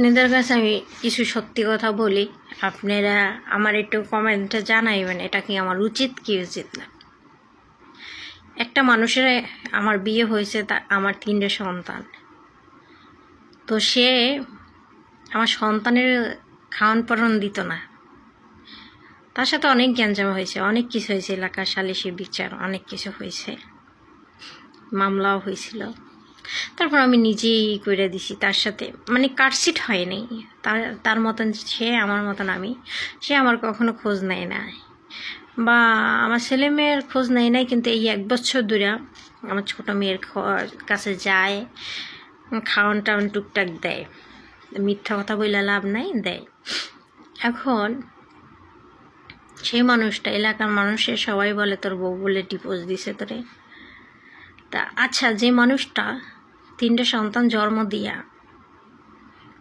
আপনাদের কাছে আমি কিছু সত্যি কথা বলি, আপনারা আমার একটু কমেন্টে জানাইবেন এটা কি আমার উচিত কি উচিত না। একটা মানুষের আমার বিয়ে হয়েছে, তা আমার 3টে সন্তান, তো সে আমার সন্তানের খাওয়ান পরন দিত না। তার সাথে অনেক গ্যাঞ্জাম হয়েছে, অনেক কিছু হয়েছে, এলাকার সালিশি বিচার অনেক কিছু হয়েছে, মামলাও হয়েছিল। তারপর আমি নিজেই করে দিছি তার সাথে, মানে কাটসিট হয়নি। তার মতন সে, আমার মতন আমি। সে আমার কখনো খোঁজ নেয় না, বা আমার ছেলে মেয়ের খোঁজ নেয় নাই, কিন্তু এই 1 বছর ধরে আমার ছোটো মেয়ের কাছে যায়, খাওয়ান টাওয়ান টুকটাক দেয়। মিথ্যা কথা বললে লাভ নাই, দেয়। এখন সেই মানুষটা, এলাকার মানুষের সবাই বলে তোর বউ বলে ডিভোর্স দিছে তোরে। তা আচ্ছা, যে মানুষটা 3টে সন্তান জন্ম দিয়া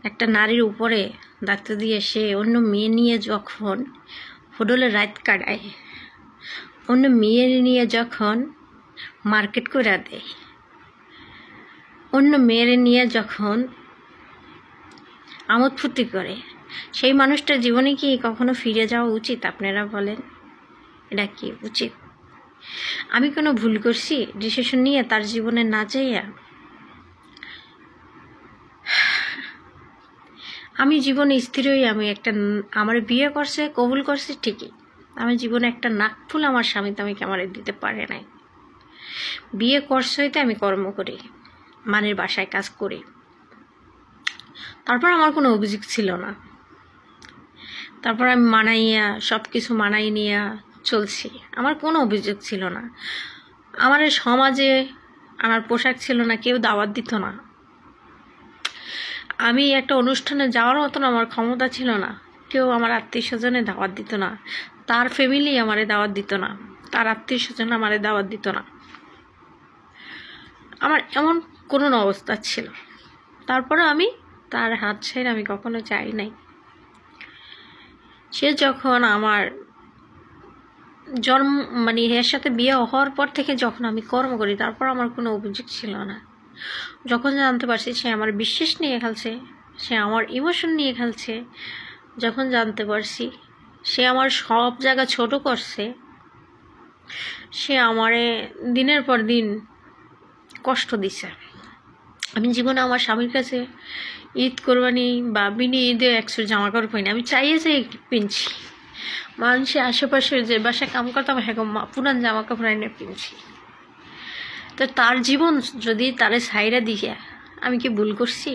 একটা নারীর উপরে ডাক্তার দিয়ে সে অন্য মেয়ে নিয়ে যখন হোটেলে রাত কাটায়, অন্য মেয়ে নিয়ে যখন মার্কেট করে দেয়, অন্য মেয়ের নিয়ে যখন আমোদ ফুর্তি করে, সেই মানুষটার জীবনে কি কখনো ফিরে যাওয়া উচিত? আপনারা বলেন, এটা কি উচিত? আমি কোনো ভুল করছি ডিসিশন নিয়ে তার জীবনে না যাইয়া? আমি জীবনে স্থির হই, আমি একটা, আমার বিয়ে করছে, কবুল করছে ঠিকই, আমি জীবনে একটা নাকফুল আমার স্বামী তো আমাকে আমার দিতে পারে নাই। বিয়ে করছে হইতে আমি কর্ম করি, মানের বাসায় কাজ করি, তারপর আমার কোনো অভিযোগ ছিল না। তারপর আমি মানাইয়া সব কিছু মানাই নিয়ে চলছি, আমার কোনো অভিযোগ ছিল না। আমার সমাজে আমার পোশাক ছিল না, কেউ দাওয়াত দিত না। আমি একটা অনুষ্ঠানে যাওয়ার মতন আমার ক্ষমতা ছিল না, কেউ আমার আত্মীয় স্বজনে দাওয়াত দিত না, তার ফ্যামিলি আমারে দাওয়াত দিত না, তার আত্মীয় স্বজন আমারে দাওয়াত দিত না। আমার এমন কোনো অবস্থা ছিল, তারপরে আমি তার হাত ছেড়ে আমি কখনো চাই নাই। সে যখন আমার জন্ম, মানে এর সাথে বিয়ে হওয়ার পর থেকে যখন আমি কর্ম করি, তারপর আমার কোনো অভিযোগ ছিল না। যখন জানতে পারছি সে আমার বিশ্বাস নিয়ে খেলছে, সে আমার ইমোশন নিয়ে খেলছে, যখন জানতে পারছি সে আমার সব জায়গা ছোট করছে, সে আমারে দিনের পর দিন কষ্ট দিছে। আমি জীবনে আমার স্বামীর কাছে ঈদ কোরবানি বা বিনি ঈদে 100 জামা কাপড় পাইনি, আমি চাইয়ে চাই কিনছি। মানুষের আশেপাশে যে বাসায় কাম করতাম, হ্যাঁ পুরান জামা কাপড় এনে কিনছি। তো তার জীবন যদি তারে সাইরা দিয়ে আমি কি ভুল করছি?